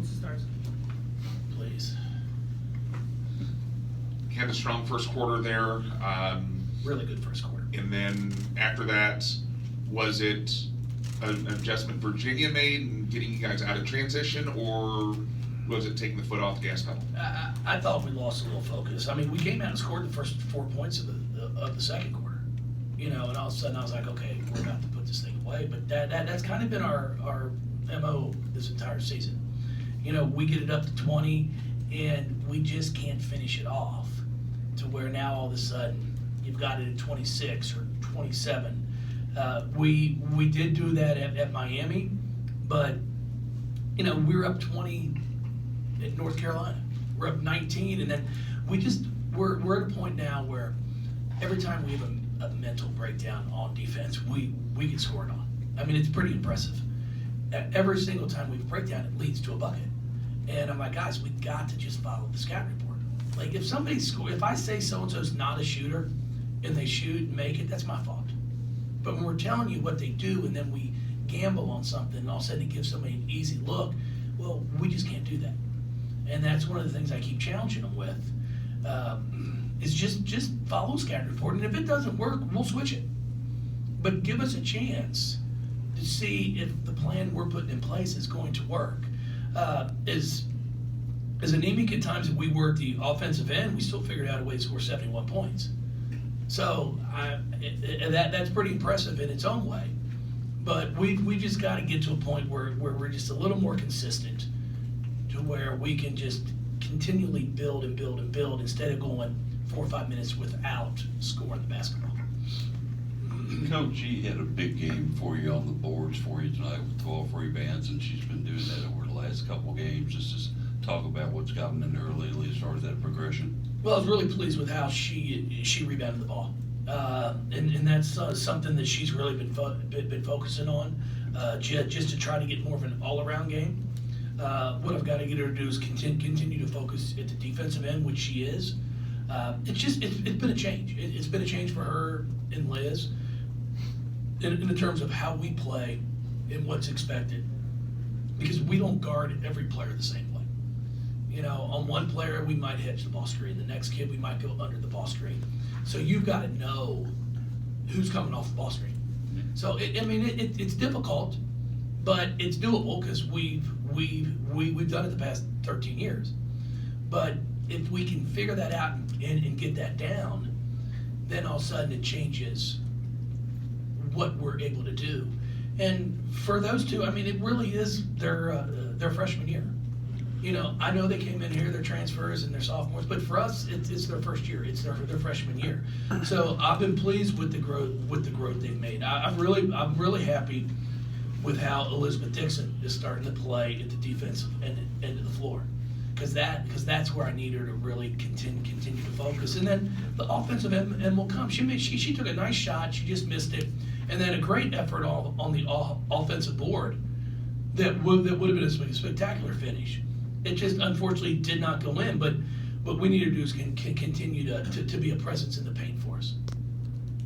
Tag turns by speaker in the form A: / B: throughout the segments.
A: Walz starts.
B: Please.
C: Had a strong first quarter there.
B: Really good first quarter.
C: And then after that, was it an adjustment Virginia made in getting you guys out of transition, or was it taking the foot off the gas pedal?
B: I thought we lost a little focus. I mean, we came out and scored the first 4 points of the second quarter, and all of a sudden I was like, okay, we're about to put this thing away. But that's kind of been our MO this entire season. We get it up to 20, and we just can't finish it off to where now all of a sudden you've got it at 26 or 27. We did do that at Miami, but we were up 20 at North Carolina. We're up 19, and then we're at a point now where every time we have a mental breakdown on defense, we get scored on. I mean, it's pretty impressive. Every single time we have a breakdown, it leads to a bucket. And I'm like, guys, we've got to just follow the scout report. Like, if I say so-and-so's not a shooter and they shoot and make it, that's my fault. But when we're telling you what they do and then we gamble on something and all of a sudden it gives somebody an easy look, well, we just can't do that. And that's one of the things I keep challenging them with, is just follow scout report. And if it doesn't work, we'll switch it. But give us a chance to see if the plan we're putting in place is going to work. As anemic at times that we were at the offensive end, we still figured out a way to score 71 points. So that's pretty impressive in its own way. But we just got to get to a point where we're just a little more consistent, to where we can just continually build and build and build instead of going 4 or 5 minutes without scoring the basketball.
D: Coach G had a big game for you on the boards for you tonight with 12 rebounds, and she's been doing that over the last couple of games. Just talk about what's gotten in her lately as far as that progression.
B: Well, I was really pleased with how she rebounded the ball, and that's something that she's really been focusing on, just to try to get more of an all-around game. What I've got to get her to do is continue to focus at the defensive end, which she is. It's been a change. It's been a change for her and Liz in terms of how we play and what's expected, because we don't guard every player the same way. On one player, we might hedge the ball screen. The next kid, we might go under the ball screen. So you've got to know who's coming off the ball screen. So it's difficult, but it's doable because we've done it the past 13 years. But if we can figure that out and get that down, then all of a sudden it changes what we're able to do. And for those two, it really is their freshman year. I know they came in here, they're transfers and they're sophomores, but for us, it's their first year. It's their freshman year. So I've been pleased with the growth they've made. I'm really happy with how Elizabeth Dixon is starting to play at the defensive end of the floor, because that's where I need her to really continue to focus. And then the offensive end will come. She took a nice shot, she just missed it, and then a great effort on the offensive board that would have been a spectacular finish. It just unfortunately did not go in, but what we need to do is continue to be a presence in the paint for us.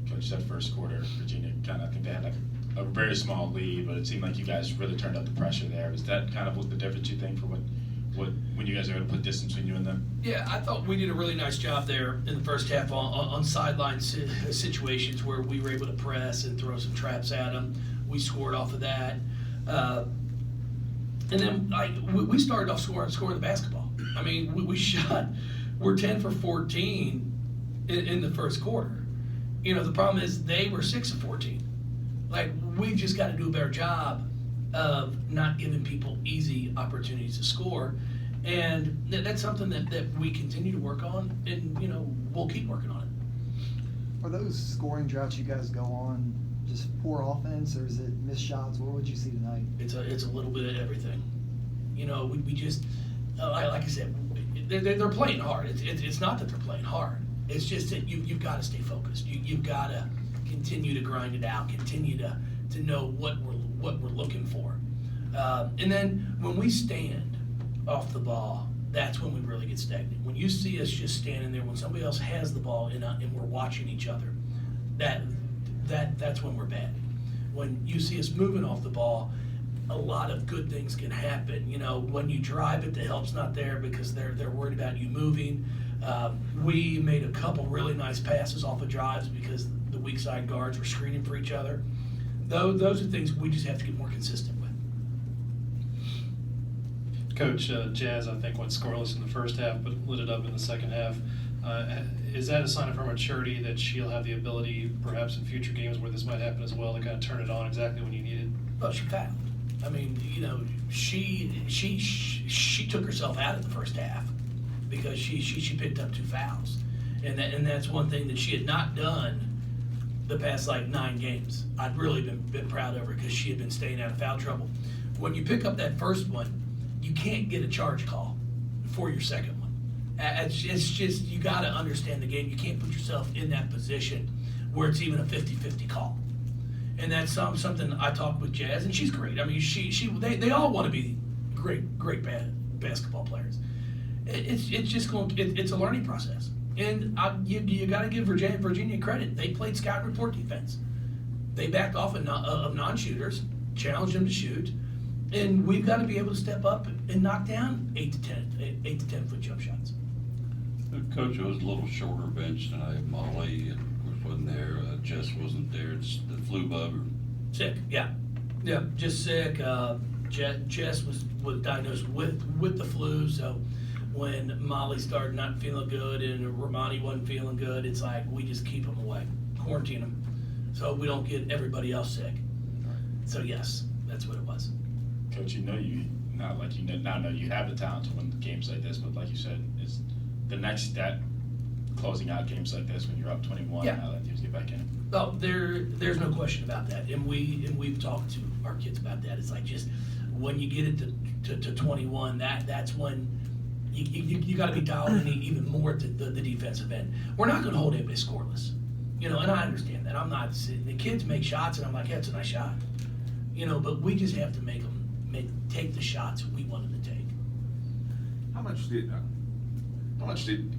A: Coach, that first quarter, Virginia I think they had like a very small lead, but it seemed like you guys really turned up the pressure there. Was that kind of what the difference you think for when you guys are able to put distance between you and them?
B: Yeah, I thought we did a really nice job there in the first half on sideline situations where we were able to press and throw some traps at them. We scored off of that. And then we started off scoring the basketball. We're 10 for 14 in the first quarter. The problem is they were 6 of 14. We just got to do a better job of not giving people easy opportunities to score. And that's something that we continue to work on, and we'll keep working on it.
E: Are those scoring droughts you guys go on just poor offense, or is it missed shots? What would you see tonight?
B: It's a little bit of everything. We just, like I said, they're playing hard. It's not that they're playing hard. It's just that you've got to stay focused. You've got to continue to grind it out, continue to know what we're looking for. And then when we stand off the ball, that's when we really get stagnant. When you see us just standing there, when somebody else has the ball and we're watching each other, that's when we're bad. When you see us moving off the ball, a lot of good things can happen. You know, when you drive it, the help's not there because they're worried about you moving. We made a couple really nice passes off of drives because the weak side guards were screening for each other. Those are things we just have to get more consistent with.
F: Coach, Jazz, I think, went scoreless in the first half, but lit it up in the second half. Is that a sign of her maturity that she'll have the ability, perhaps in future games where this might happen as well, to kind of turn it on exactly when you need it?
B: Well, she fouled. I mean, you know, she took herself out of the first half because she picked up 2 fouls, and that's one thing that she had not done the past like 9 games. I'd really been proud of her because she had been staying out of foul trouble. When you pick up that first one, you can't get a charge call for your second one. It's just, you got to understand the game. You can't put yourself in that position where it's even a 50-50 call. And that's something I talked with Jazz, and she's great. I mean, they all want to be great basketball players. It's just it's a learning process. And you got to give Virginia credit. They played scout report defense. They backed off of non-shooters, challenged them to shoot, and we've got to be able to step up and knock down 8 to 10 foot jump shots.
D: Coach, it was a little shorter bench tonight. Molly, of course, wasn't there. Jess wasn't there. It's the flu bug.
B: Sick, yeah, just sick. Jess was diagnosed with the flu, so when Molly started not feeling good and Romani wasn't feeling good, it's like we just keep them away, quarantine them, so we don't get everybody else sick. So yes, that's what it was.
A: Coach, you know now know you have the talent to win games like this, but like you said, is the next step closing out games like this when you're up 21.
B: Yeah.
A: Now that teams get back in.
B: Oh, there's no question about that, and we've talked to our kids about that. It's like just when you get it to 21, that's when you got to be dialed in even more to the defensive end. We're not going to hold anybody scoreless, you know, and I understand that. I'm not the kids make shots, and I'm like, yeah, it's a nice shot, you know, but we just have to make them take the shots we want them to take.
C: How much did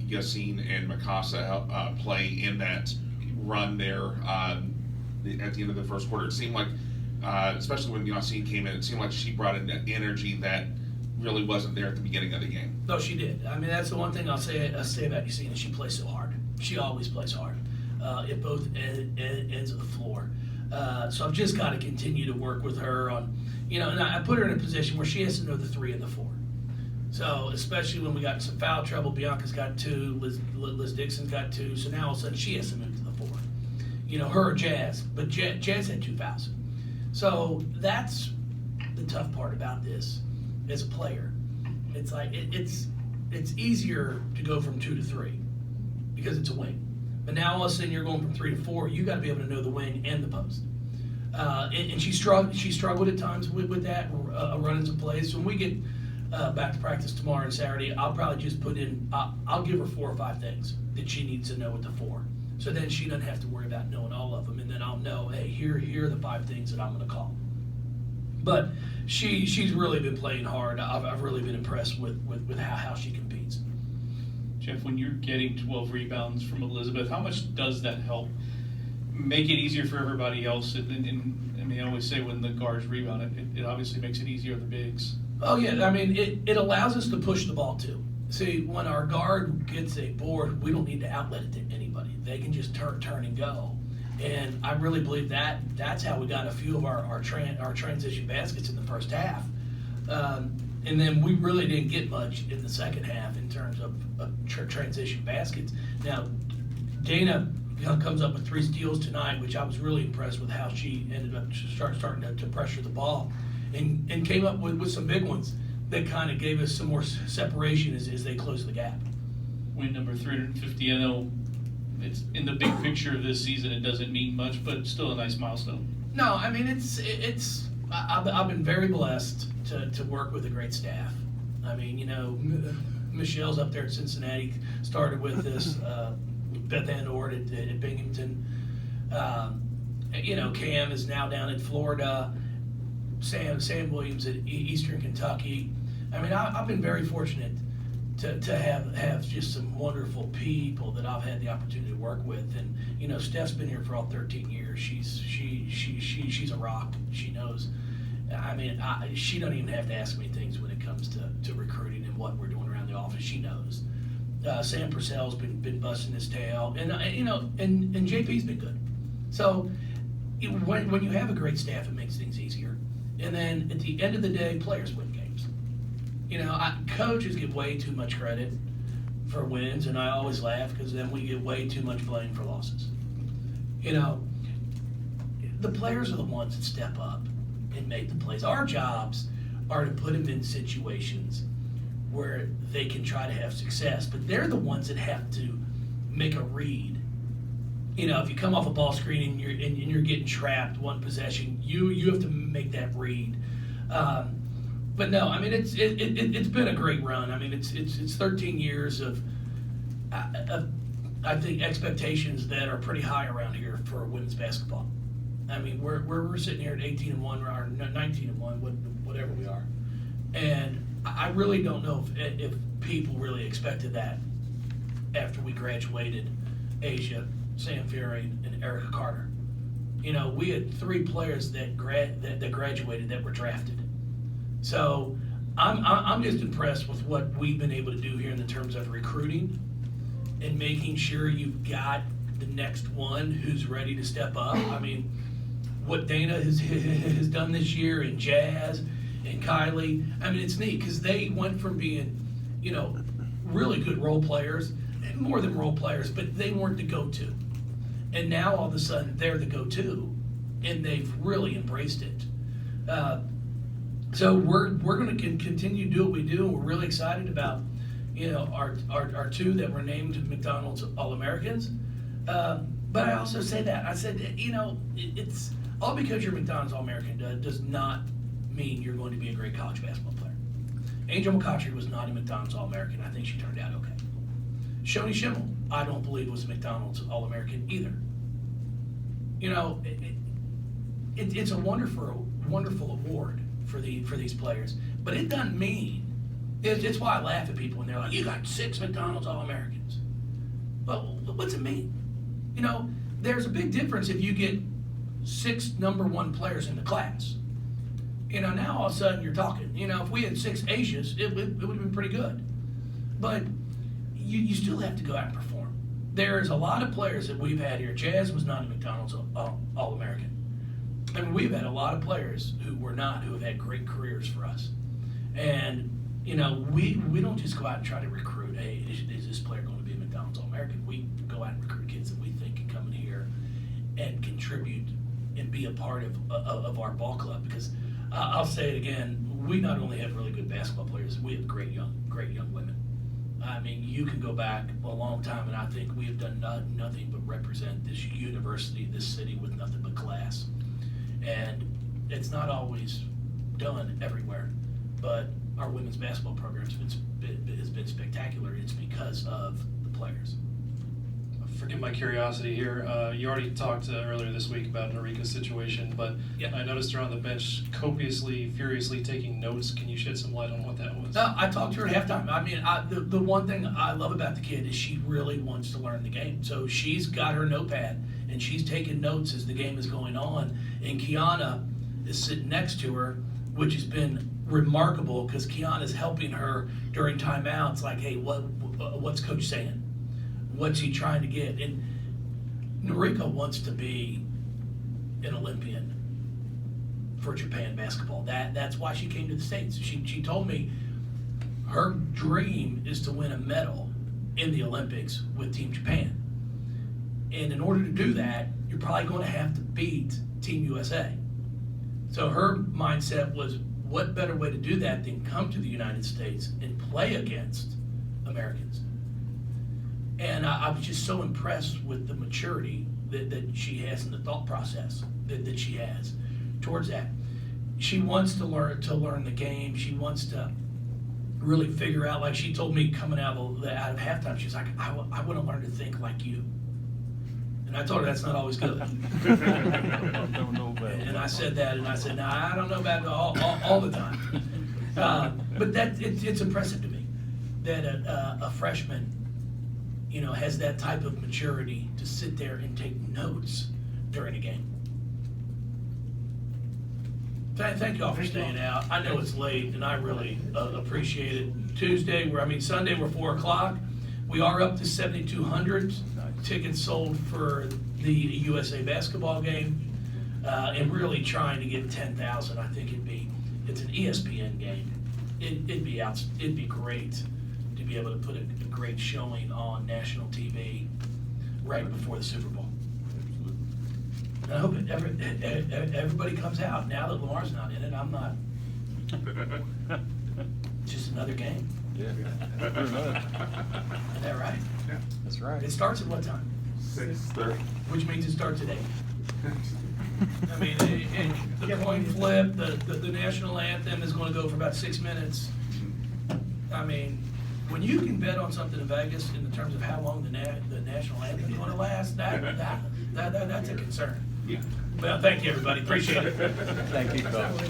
C: Yassine and Mikasa play in that run there at the end of the first quarter? It seemed like, especially when Yassine came in, it seemed like she brought in that energy that really wasn't there at the beginning of the game.
B: No, she did. I mean, that's the one thing I'll say about Yassine, is she plays so hard. She always plays hard at both ends of the floor. So I've just got to continue to work with her on, you know, and I put her in a position where she has to know the 3 and the 4. So especially when we got some foul trouble, Bianca's got 2, Liz Dixon's got 2, so now all of a sudden she has to move to the 4. You know, her or Jazz, but Jazz had 2 fouls. So that's the tough part about this as a player. It's like, it's easier to go from 2 to 3 because it's a wing. But now all of a sudden you're going from 3 to 4, you got to be able to know the wing and the post. And she struggled at times with that, running some plays. So when we get back to practice tomorrow and Saturday, I'll probably just put in, I'll give her 4 or 5 things that she needs to know at the 4. So then she doesn't have to worry about knowing all of them, and then I'll know, hey, here are the 5 things that I'm going to call. But she's really been playing hard. I've really been impressed with how she competes.
F: Jeff, when you're getting 12 rebounds from Elizabeth, how much does that help make it easier for everybody else? And I mean, I always say when the guards rebound, it obviously makes it easier on the bigs.
B: Oh yeah, I mean, it allows us to push the ball too. See, when our guard gets a board, we don't need to outlet it to anybody. They can just turn and go. And I really believe that's how we got a few of our transition baskets in the first half. And then we really didn't get much in the second half in terms of transition baskets. Now, Dana comes up with 3 steals tonight, which I was really impressed with how she ended up starting to pressure the ball, and came up with some big ones that kind of gave us some more separation as they closed the gap.
F: Win number 350. I know it's in the big picture of this season, it doesn't mean much, but it's still a nice milestone.
B: No, I mean, I've been very blessed to work with a great staff. I mean, you know, Michelle's up there at Cincinnati, started with this, Beth Ann Ord at Binghamton. You know, Cam is now down in Florida. Sam Williams at Eastern Kentucky. I mean, I've been very fortunate to have just some wonderful people that I've had the opportunity to work with. And you know, Steph's been here for all 13 years. She's a rock. She knows. I mean, she don't even have to ask me things when it comes to recruiting and what we're doing around the office. She knows. Sam Purcell's been busting his tail, and JP's been good. So when you have a great staff, it makes things easier. And then at the end of the day, players win games. Coaches get way too much credit for wins, and I always laugh because then we get way too much blame for losses. The players are the ones that step up and make the plays. Our jobs are to put them in situations where they can try to have success, but they're the ones that have to make a read. If you come off a ball screen and you're getting trapped one possession, you have to make that read. But no, I mean it's been a great run. I mean it's 13 years of I think expectations that are pretty high around here for women's basketball. I mean we're sitting here at 18-1 or 19-1, whatever we are, and I really don't know if people really expected that after we graduated Asia, Sam Fury, and Erica Carter. We had 3 players that graduated that were drafted. So I'm just impressed with what we've been able to do here in the terms of recruiting and making sure you've got the next one who's ready to step up. I mean, what Dana has done this year, and Jazz and Kylie, I mean, it's neat because they went from being, really good role players, more than role players, but they weren't the go-to. And now all of a sudden they're the go-to, and they've really embraced it. So we're going to continue to do what we do, and we're really excited about, our 2 that were named McDonald's All-Americans. But I also say that. I said, it's all because you're McDonald's All-American does not mean you're going to be a great college basketball player. Angel McCoughtry was not a McDonald's All-American. I think she turned out okay. Shoni Schimmel, I don't believe was a McDonald's All-American either. It's a wonderful award for these players, but it doesn't mean. It's why I laugh at people when they're like, "You got 6 McDonald's All-Americans." Well, what's it mean? There's a big difference if you get 6 number 1 players in the class. Now all of a sudden you're talking. If we had 6 Asias, it would have been pretty good. But you still have to go out and perform. There's a lot of players that we've had here. Jazz was not a McDonald's All-American. I mean, we've had a lot of players who have had great careers for us. And, we don't just go out and try to recruit, hey, is this player going to be a McDonald's All-American? We go out and recruit kids that we think can come in here and contribute and be a part of our ball club. Because I'll say it again, we not only have really good basketball players, we have great young women. I mean, you can go back a long time, and I think we have done nothing but represent this university, this city, with nothing but class. And it's not always done everywhere, but our women's basketball program has been spectacular. It's because of the players.
F: Forgive my curiosity here. You already talked earlier this week about Norika's situation, but
B: Yep.
F: I noticed her on the bench copiously, furiously taking notes. Can you shed some light on what that was?
B: I talked to her at halftime. I mean, the one thing I love about the kid is she really wants to learn the game. So she's got her notepad, and she's taking notes as the game is going on. And Kiana is sitting next to her, which has been remarkable because Kiana's helping her during timeouts. Like, hey, what's coach saying? What's he trying to get? And Norika wants to be an Olympian for Japan basketball. That's why she came to the States. She told me her dream is to win a medal in the Olympics with Team Japan. And in order to do that, you're probably going to have to beat Team USA. So her mindset was, what better way to do that than come to the United States and play against Americans? And I was just so impressed with the maturity that she has in the thought process that she has towards that. She wants to learn the game. She wants to really figure out, like she told me coming out of halftime, she's like, I want to learn to think like you. And I told her that's not always good. And I said that, and I said, no, I don't know about it all the time. But it's impressive to me that a freshman, has that type of maturity to sit there and take notes during a game. Thank you all for staying out. I know it's late, and I really appreciate it. Sunday, we're 4 o'clock. We are up to 7,200 tickets sold for the USA basketball game, and really trying to get 10,000. I think it's an ESPN game. It'd be great to be able to put a great showing on national TV right before the Super Bowl. And I hope everybody comes out. Now that Lamar's not in it, I'm not. Just another game.
G: Yeah.
B: Isn't that right?
E: That's right.
B: It starts at what time?
C: 6:30.
B: Which means it starts at 8. I mean, and the coin flip, the national anthem is going to go for about 6 minutes. I mean, when you can bet on something in Vegas in the terms of how long the national anthem is going to last, that's a concern.
C: Yeah.
B: Well, thank you, everybody. Appreciate it.
G: Thank you, Coach.